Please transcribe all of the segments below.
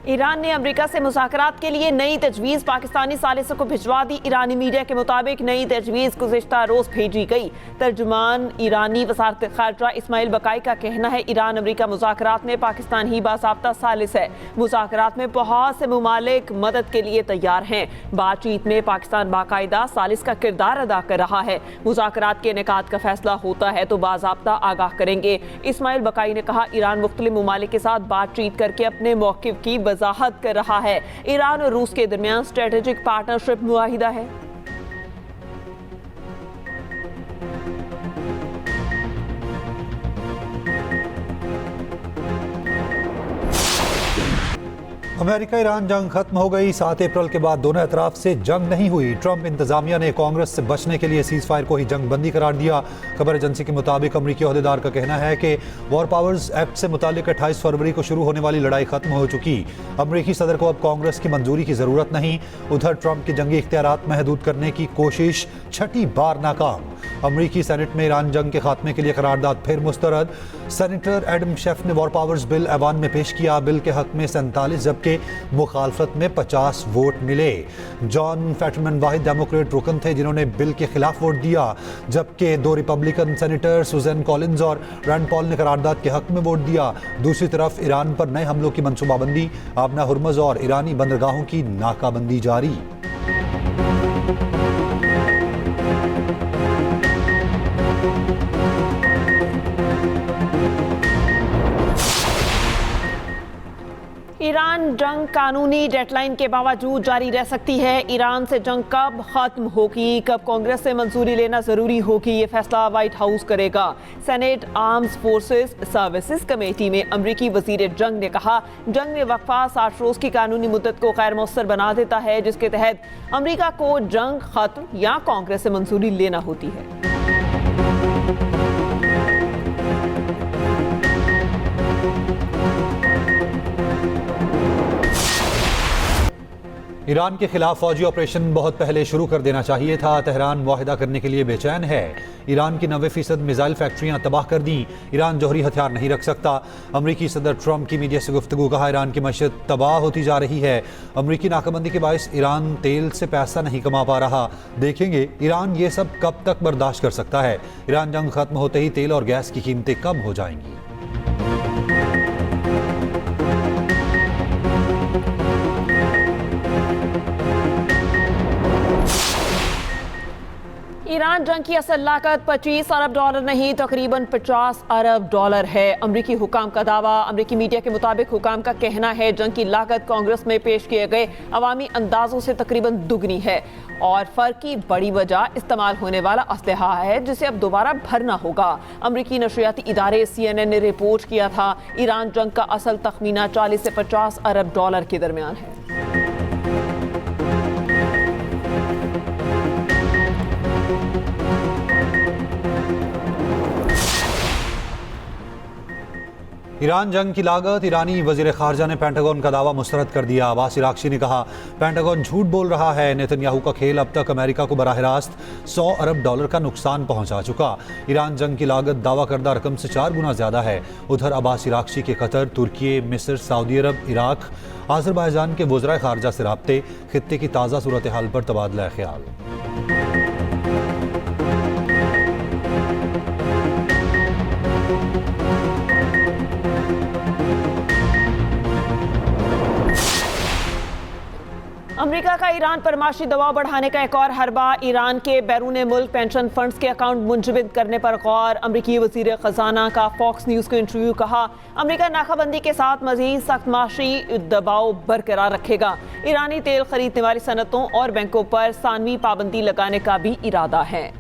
Iran ने America से मुज़ाकरात के लिए नई तजवीज़ पाकिस्तानी सालिसों को भिजवा दी। ईरानी मीडिया के मुताबिक नई तजवीज़ गुज़िश्ता रोज़ भेजी गई। तर्जुमान ईरानी वज़ारत ख़ारजा इस्माइल बकाई का कहना है ईरान अमेरिका मुज़ाकरात में पाकिस्तान ही बाज़ाब्ता सालिस है। मुज़ाकरात में बहुत से मुमालिक मदद के लिए तैयार हैं। बातचीत में पाकिस्तान बाकायदा सालिस का किरदार अदा कर रहा है। मुज़ाकरात के निकात का फैसला होता है तो बाज़ाब्ता आगाह करेंगे। इस्माइल बकाई ने कहा ईरान मुख्तलिफ मुमालिक के साथ बातचीत करके अपने मौक़िफ़ की वजाहत कर रहा है। ईरान और रूस के दरमियान स्ट्रेटेजिक पार्टनरशिप मुआहिदा है। अमेरिका ईरान जंग खत्म हो गई। 7 अप्रैल के बाद दोनों अतराफ से जंग नहीं हुई। ट्रंप इंतजामिया ने कांग्रेस से बचने के लिए सीज फायर को ही जंग बंदी करार दिया। खबर एजेंसी के मुताबिक अमरीकी ओहदेदार का कहना है कि वॉर पावर्स एक्ट से मुतालिक 28 फरवरी को शुरू होने वाली लड़ाई खत्म हो चुकी। अमरीकी सदर को अब कांग्रेस की मंजूरी की जरूरत नहीं। उधर ट्रंप की जंगी इख्तियारात महदूद करने की कोशिश छठी बार नाकाम। अमरीकी सेनेट में ईरान जंग के खात्मे के लिए करारदाद फिर मुस्तरद। सेनेटर एडम शेफ ने वॉर पावर्स बिल ऐवान में पेश किया। बिल के हक में 47 जबकि मुखालफत में 50 वोट मिले। जॉन फेटरमैन वाहिद डेमोक्रेट रुकन थे जिन्होंने बिल के खिलाफ वोट दिया, जबकि 2 रिपब्लिकन सेनेटर सुजैन कॉलिंस और रैंड पॉल ने करारदाद के हक में वोट दिया। दूसरी तरफ ईरान पर नए हमलों की मंसूबाबंदी, आबना हुर्मुज़ और ईरानी बंदरगाहों की नाकाबंदी जारी। ईरान जंग कानूनी डेडलाइन के बावजूद जारी रह सकती है। ईरान से जंग कब खत्म होगी, कब कांग्रेस से मंजूरी लेना जरूरी होगी, ये फैसला व्हाइट हाउस करेगा। Senate arms forces services committee में अमरीकी वजीर जंग ने कहा जंग में वक्फा 60 रोज की कानूनी मुद्दत को गैर मौसर बना देता है, जिसके तहत अमरीका को जंग खत्म या कांग्रेस से मंजूरी लेना होती है। ईरान के खिलाफ फौजी ऑपरेशन बहुत पहले शुरू कर देना चाहिए था। तेहरान मुआहिदा करने के लिए बेचैन है। ईरान की 90% मिसाइल फैक्ट्रियां तबाह कर दी। ईरान जौहरी हथियार नहीं रख सकता। अमरीकी सदर ट्रंप की मीडिया से गुफ्तगू, कहा ईरान की मईशत तबाह होती जा रही है। अमरीकी नाकाबंदी के बायस ईरान तेल से पैसा नहीं कमा पा रहा। देखेंगे ईरान ये सब कब तक बर्दाश्त कर सकता है। ईरान जंग खत्म होते ही तेल और गैस की कीमतें कम हो जाएंगी। ईरान जंग की असल लागत 25 अरब डॉलर नहीं, तकरीबन 50 अरब डॉलर है। अमरीकी हुकाम का दावा। अमरीकी मीडिया के मुताबिक हुकाम का कहना है जंग की लागत कांग्रेस में पेश किए गए अवामी अंदाजों से तकरीबन दुगनी है और फर्क की बड़ी वजह इस्तेमाल होने वाला असलहा है, जिसे अब दोबारा भरना होगा। अमरीकी नशरियाती इदारे CNN ने रिपोर्ट किया था ईरान जंग का असल तखमीना 40 से 50 अरब डॉलर के दरमियान है। ईरान जंग की लागत। ईरानी वजीर खारजा ने पेंटागन का दावा मुस्तरद कर दिया। अब्बास इराक्ची ने कहा पेंटागन झूठ बोल रहा है। नेतन्याहू का खेल अब तक अमेरिका को बराह रास्त 100 अरब डॉलर का नुकसान पहुंचा चुका। ईरान जंग की लागत दावा करदा रकम से 4 गुना ज्यादा है। उधर अब्बास इराक्ची के कतर, तुर्की, मिस्र, सऊदी अरब, इराक, आज़रबाईजान के वज़राए खारजा से राब्ते, खित्ते की ताज़ा सूरत हाल पर तबादला ख्याल। अमेरिका का ईरान पर माशी दबाव बढ़ाने का एक और हरबा। ईरान के बैरून मुल्क पेंशन फंड्स के अकाउंट मुंजमद करने पर गौर। अमरीकी वजीर खजाना का फॉक्स न्यूज को इंटरव्यू, कहा अमरीका नाकाबंदी के साथ मजीद सख्त माशी दबाव बरकरार रखेगा। ईरानी तेल खरीदने वाली सनतों और बैंकों पर सानवी पाबंदी लगाने का भी इरादा है।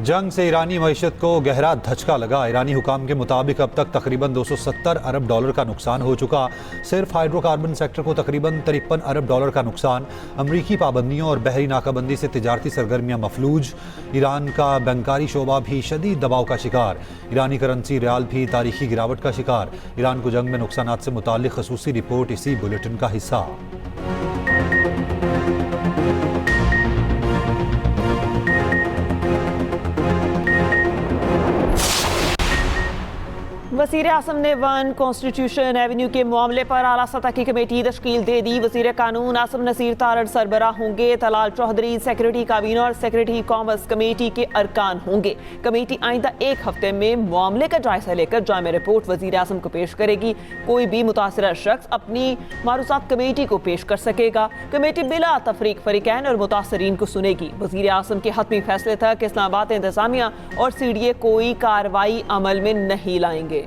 जंग से ईरानी मईशत को गहरा धचका लगा। ईरानी हुकाम के मुताबिक अब तक तकरीबन 270 अरब डॉलर का नुकसान हो चुका। सिर्फ हाइड्रोकार्बन सेक्टर को तकरीबन 53 अरब डॉलर का नुकसान। अमरीकी पाबंदियों और बहरी नाकाबंदी से तिजारती सरगर्मियां मफलूज। ईरान का बैंकारी शोबा भी शदीद दबाव का शिकार। ईरानी करेंसी रियाल भी तारीखी गिरावट का शिकार। ईरान को जंग में नुकसानात से मुताल्लिक खसूसी रिपोर्ट इसी बुलेटिन का हिस्सा। वज़ीर आज़म ने वन कॉन्स्टिट्यूशन एवेन्यू के मामले पर आला सतह की कमेटी तश्कील दे दी। वज़ीर कानून आसिम नसीर तारड़ सरबराह होंगे। तलाल चौधरी सेक्रेटरी काबीना और सेक्रेटरी कॉमर्स कमेटी के अरकान होंगे। कमेटी आइंदा एक हफ्ते में मामले का जायजा लेकर जामे रिपोर्ट वज़ीर आज़म को पेश करेगी। कोई भी मुतासिरा शख्स अपनी मारूज़ात कमेटी को पेश कर सकेगा। कमेटी बिला तफरीक फरीकैन और मुतासरीन को सुनेगी। वज़ीर आज़म के हतमी फैसले तक इस्लामाबाद इंतजामिया और CDA कोई कार्रवाई अमल में नहीं लाएंगे।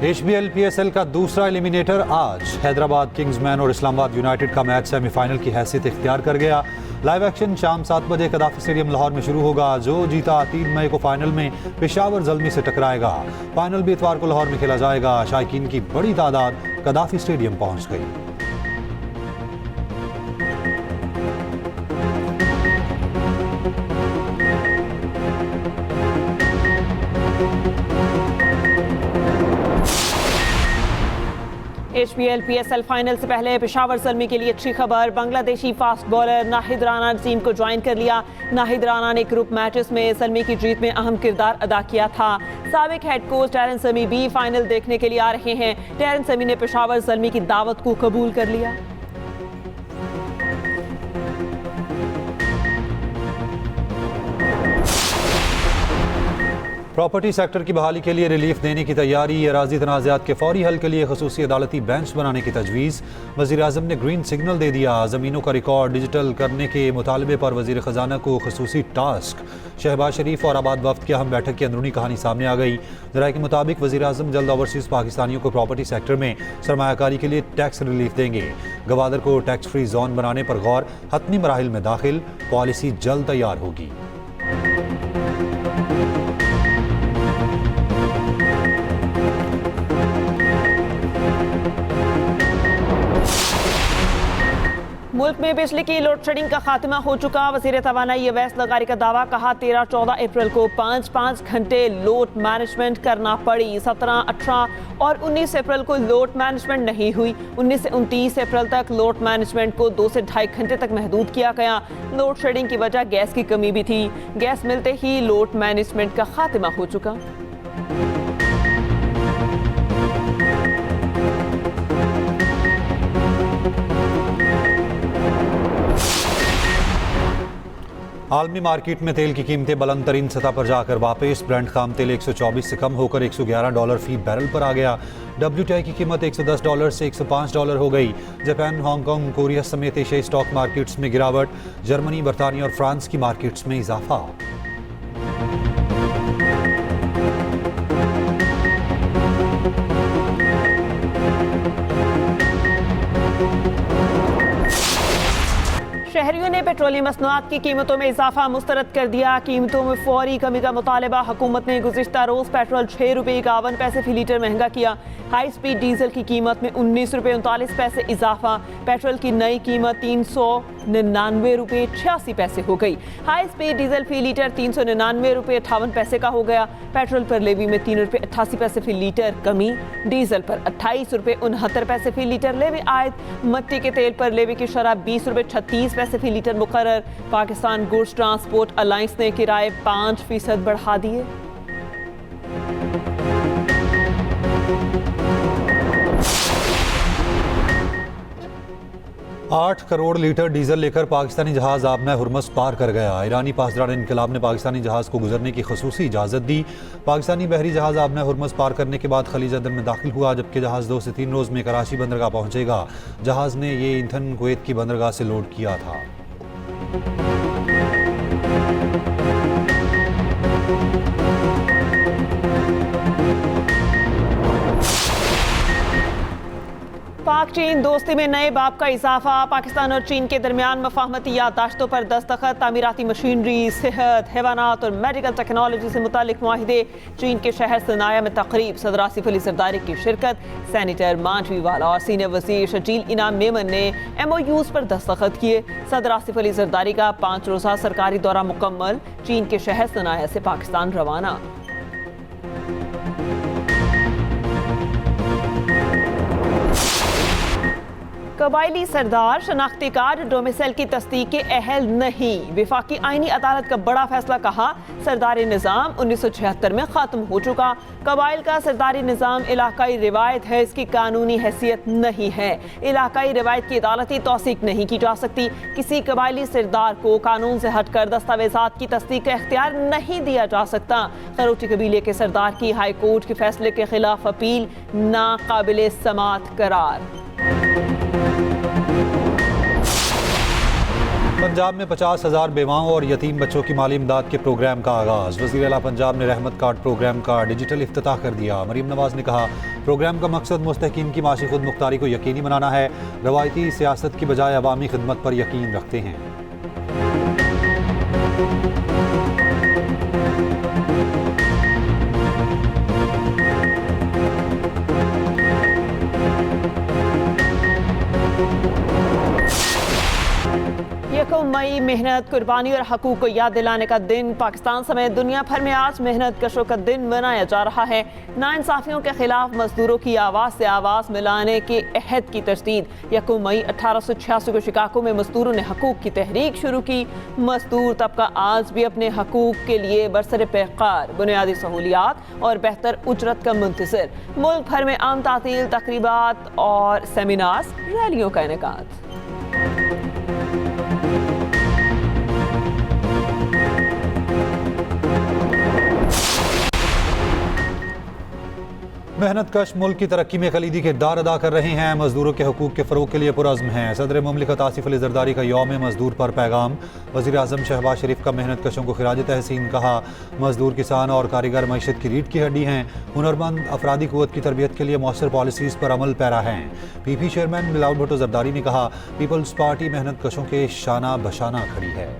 HBL PSL का दूसरा एलिमिनेटर आज हैदराबाद किंग्समैन और इस्लामाबाद यूनाइटेड का मैच सेमीफाइनल की हैसियत इख्तियार कर गया। लाइव एक्शन शाम 7 बजे कदाफी स्टेडियम लाहौर में शुरू होगा। जो जीता 3 मई को फाइनल में पेशावर ज़ल्मी से टकराएगा। फाइनल भी इतवार को लाहौर में खेला जाएगा। शायकीन की बड़ी तादाद कदाफी स्टेडियम पहुंच गई। HBL PSL फाइनल से पहले पेशावर ज़ल्मी के लिए अच्छी खबर। बांग्लादेशी फास्ट बॉलर नाहिद राना ने टीम को ज्वाइन कर लिया। नाहिद राना ने ग्रुप मैचेस में ज़ल्मी की जीत में अहम किरदार अदा किया था। साबिक हेड कोच टैरन समी भी फाइनल देखने के लिए आ रहे हैं। टैरन समी ने पेशावर ज़ल्मी की दावत को कबूल कर लिया। प्रॉपर्टी सेक्टर की बहाली के लिए रिलीफ देने की तैयारी। अराजी तनाज़ात के फौरी हल के लिए खसूसी अदालती बेंच बनाने की तजवीज़। वज़ीर आज़म ने ग्रीन सिग्नल दे दिया। ज़मीनों का रिकॉर्ड डिजिटल करने के मुतालबे पर वज़ीर ख़जाना को खसूसी टास्क। शहबाज शरीफ और आबाद वफ्द की अहम बैठक की अंदरूनी कहानी सामने आ गई। ज़राए के मुताबिक वज़ीर आज़म जल्द ओवरसीज़ पाकिस्तानियों को प्रॉपर्टी सेक्टर में सरमायाकारी के लिए टैक्स रिलीफ देंगे। गवादर को टैक्स फ्री जोन बनाने पर गौर। हतमी मराहिल में दाखिल। पॉलिसी जल्द तैयार होगी। मुल्क में बिजली की लोड शेडिंग का खात्मा हो चुका। वज़ीर तवानाई अवैस लगारी का दावा। कहा 13-14 अप्रैल को 5-5 घंटे लोड मैनेजमेंट करना पड़ी। 17, 18 और 19 अप्रैल को लोड मैनेजमेंट नहीं हुई। 19 से 29 अप्रैल तक लोड मैनेजमेंट को 2 से 2.5 घंटे तक महदूद किया गया। लोड शेडिंग की वजह गैस की कमी भी थी। गैस मिलते ही लोड मैनेजमेंट का खात्मा हो चुका। आलमी मार्केट में तेल की कीमतें बुलंद तरीन सतह पर जाकर वापस। ब्रेंट खाम तेल 124 से कम होकर $111 फी बैरल पर आ गया। WTI की कीमत $110 से $105 हो गई। जापान, हांगकांग, कोरिया समेत एशियाई स्टॉक मार्केट्स में गिरावट। जर्मनी, बरतानिया और फ्रांस की मार्केट्स में इजाफा। शहरियों ने पेट्रोलियम मसनूआत की कीमतों में इजाफा मुस्तरद कर दिया। कीमतों में फौरी कमी का मुतालबा। हुकूमत ने गुज़िश्ता रोज़ पेट्रोल 6 रुपये 51 पैसे फी लीटर महंगा किया। हाई स्पीड डीजल की कीमत में 19 रुपये 39 पैसे इजाफा। पेट्रोल की नई कीमत 399 रुपये 86 पैसे हो गई। हाई स्पीड डीजल फी लीटर 399 रुपये 58 पैसे का हो गया। पेट्रोल पर लेवी में 3 रुपये 88 पैसे फी लीटर कमी। डीजल पर 28 रुपये 69 पैसे फी लीटर लेवी आयद। मट्टी के तेल पर लेवी की शरह 20 रुपये 36 पैसे फी लीटर मुकर्रर। पाकिस्तान गुड्स ट्रांसपोर्ट अलायंस ने किराए 5% बढ़ा दिए। 8 करोड़ लीटर डीजल लेकर पाकिस्तानी जहाज आबना हुरमस पार कर गया। ईरानी पासदार इनकलाब ने पाकिस्तानी जहाज को गुजरने की खसूसी इजाज़त दी। पाकिस्तानी बहरी जहाज आबना हुरमस पार करने के बाद खलीज अदन में दाखिल हुआ, जबकि जहाज 2 से 3 रोज़ में कराची बंदरगाह पहुंचेगा। जहाज ने ये ईंधन कुवैत की बंदरगाह से लोड किया था। पाक चीन दोस्ती में नए बाब का इजाफा। पाकिस्तान और चीन के दरमियान मफाहमती याददाश्तों पर दस्तखत। तामीराती मशीनरी, सेहत, हैवानात और मेडिकल टेक्नोलॉजी से मुतालिक मुआहिदे। चीन के शहर सनाया में तकरीब। सदर आसिफ अली जरदारी की शिरकत। सेनेटर मांझवी वाला और सीनियर वज़ीर शजील इनाम मेमन ने MOUs पर दस्तखत किए। सदर आसिफ अली जरदारी का 5 रोज़ा सरकारी दौरा मुकम्मल। चीन के शहर सनाया से पाकिस्तान रवाना। कबायली सरदार शनाख्ती कार्ड डोमिसाइल की तस्दीक के अहल नहीं। वफाकी आईनी अदालत का बड़ा फैसला, कहा सरदारी निज़ाम 1976 में ख़त्म हो चुका। कबाइल का सरदारी निज़ाम इलाकाई रिवायत है, इसकी कानूनी हैसियत नहीं है। इलाकाई रिवायत की अदालती तौसीक नहीं की जा सकती। किसी कबायली सरदार को कानून से हटकर दस्तावेजात की तस्दीक का इख्तियार नहीं दिया जा सकता। खरोटी कबीले के सरदार की हाई कोर्ट के फैसले के खिलाफ अपील नाकाबिले समात करार। पंजाब में 50,000 बेवाओं और यतीम बच्चों की माली इमदाद के प्रोग्राम का आगाज। वज़ीर आला पंजाब ने रहमत कार्ड प्रोग्राम का डिजिटल इफ्तिताह कर दिया। मरीम नवाज ने कहा, प्रोग्राम का मकसद मुस्तहकीन की माशी खुद मुख्तारी को यकीनी बनाना है। रवायती सियासत की बजाय अवामी खिदमत पर यकीन रखते हैं। मई मेहनत, कुर्बानी और हकूक को याद दिलाने का दिन। पाकिस्तान समेत दुनिया भर में आज मेहनत कशों का दिन मनाया जा रहा है। नाइंसाफियों के खिलाफ मजदूरों की आवाज़ से आवाज़ मिलाने के अहद की तजदीद। 1 मई 1886 को शिकागो में मजदूरों ने हकूक की तहरीक शुरू की। मजदूर तबका आज भी अपने हकूक के लिए बरसर पैकार, बुनियादी सहूलियात और बेहतर उजरत का मुंतज़िर। मुल्क भर में आम तातील, तकरीबात और सेमिनार्स, रैलियों का इनेकाद। मेहनत कश मुल्क की तरक्की में कलीदी किरदार अदा कर रहे हैं। मजदूरों के हकूक के फ़रोग के लिए पुरज़्म हैं। सदर मुमलिकत आसिफ अली ज़रदारी का यौम मजदूर पर पैगाम। वज़ीर आज़म शहबाज शरीफ का मेहनत कशों को खिराज तहसीन, कहा मजदूर, किसान और कारीगर मईशत की रीढ़ की हड्डी हैं। हुनरमंद अफरादी क़ुव्वत की तरबियत के लिए मौसर पॉलिसीज़ पर अमल पैरा हैं। पीपी चेयरमैन बिलावल भुट्टो ज़रदारी ने कहा, पीपल्स पार्टी मेहनत कशों के शाना बशाना खड़ी है।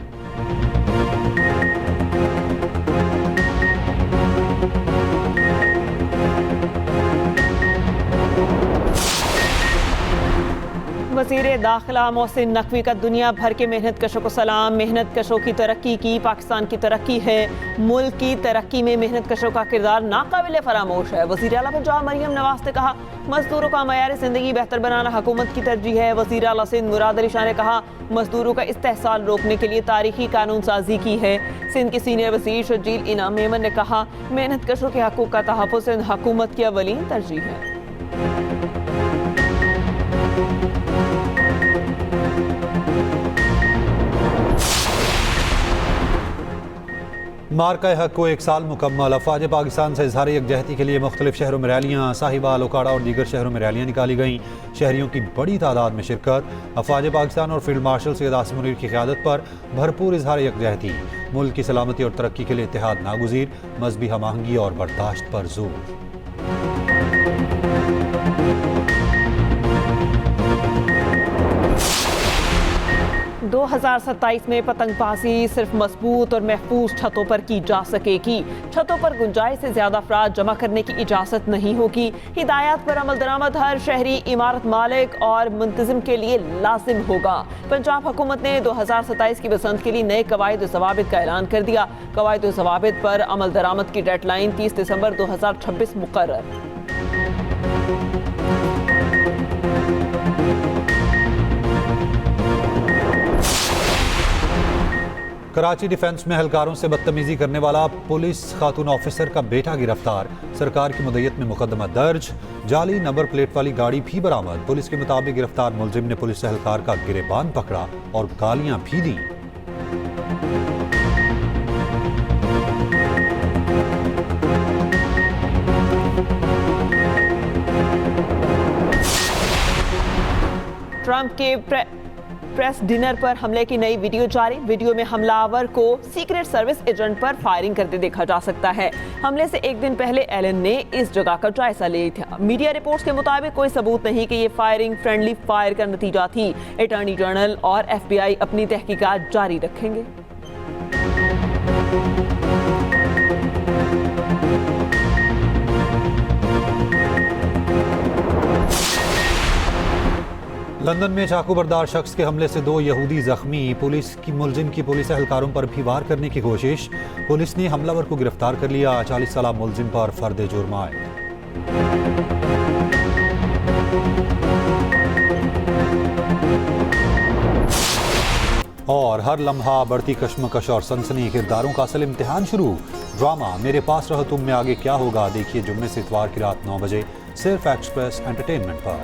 वज़ीर दाखिला मोहसिन नकवी का दुनिया भर के मेहनत कशों को सलाम। मेहनत कशों की तरक्की की पाकिस्तान की तरक्की है। मुल्क की तरक्की में मेहनत कशों का किरदार नाकाबिले फरामोश है। वज़ीर आला पंजाब मरीम नवाज ने कहा, मजदूरों का मयार ज़िंदगी बेहतर बनाना हुकूमत की तरजीह है। वज़ीर आला सिंध मुराद अली शाह ने कहा, मजदूरों का इस्तेहसाल रोकने के लिए तारीखी कानून साजी की है। सिंध के सीनियर वज़ीर शजील इनाम मेमन ने कहा, मेहनत कशों के हकूक़ का तहफ़्फ़ुज़ सिंध हुकूमत की अवलीन तरजीह है। मार्का हक को 1 साल मुकम्मल। अफवाज पाकिस्तान से इजहार यकजहती के लिए मुख्तलिफ शहरों में रैलियाँ, साहिवाल, ओकाड़ा और दीगर शहरों में रैलियाँ निकाली गईं। शहरियों की बड़ी तादाद में शिरकत। अफवाज पाकिस्तान और फील्ड मार्शल सैयद आसिम मुनीर की क़यादत पर भरपूर इजहार यकजहती। मुल्क की सलामती और तरक्की के लिए इत्तेहाद नागुज़ीर। मजहबी हमआहंगी और बर्दाश्त पर जोर। 2027 में पतंगबाजी सिर्फ मजबूत और महफूज छतों पर की जा सकेगी। छतों पर गुंजाइश से ज्यादा अफराद जमा करने की इजाज़त नहीं होगी। हिदायत पर अमल दरामद हर शहरी इमारत मालिक और मुंतजिम के लिए लाजिम होगा। पंजाब हुकूमत ने 2027 की बसंत के लिए नए कवायद ज़वाबित का ऐलान कर दिया। कवायद ज़वाबित पर अमल दरामद की डेडलाइन 30 दिसंबर 2026 मुकर्रर। कराची डिफेंस में एहलकारों से बदतमीजी करने वाला पुलिस खातून ऑफिसर का बेटा गिरफ्तार। सरकार की मुद्दत में मुकदमा दर्ज। जाली नंबर प्लेट वाली गाड़ी भी बरामद। पुलिस के मुताबिक गिरफ्तार मुलजिम ने पुलिस एहलकार का गिरेबान पकड़ा और गालियां भी दी। ट्रंप के प्रेस डिनर पर हमले की नई वीडियो जारी। वीडियो में हमलावर को सीक्रेट सर्विस एजेंट पर फायरिंग करते देखा जा सकता है। हमले से एक दिन पहले एलन ने इस जगह का जायजा लिया था। मीडिया रिपोर्ट्स के मुताबिक कोई सबूत नहीं कि ये फायरिंग फ्रेंडली फायर का नतीजा थी। अटॉर्नी जनरल और FBI अपनी तहकीकात जारी रखेंगे। लंदन में चाकू बरदार शख्स के हमले से 2 यहूदी जख्मी। पुलिस की मुलजिम की पुलिस एहलकारों पर भी वार करने की कोशिश। पुलिस ने हमलावर को गिरफ्तार कर लिया। 40 साल मुलजिम पर फर्द जुर्म आयद। और हर लम्हा बढ़ती कश्मकश और सनसनी, किरदारों का असल इम्तिहान शुरू। ड्रामा मेरे पास रहो तुम में आगे क्या होगा, देखिए जुम्मे से इतवार की रात 9 बजे सिर्फ एक्सप्रेस एंटरटेनमेंट पर।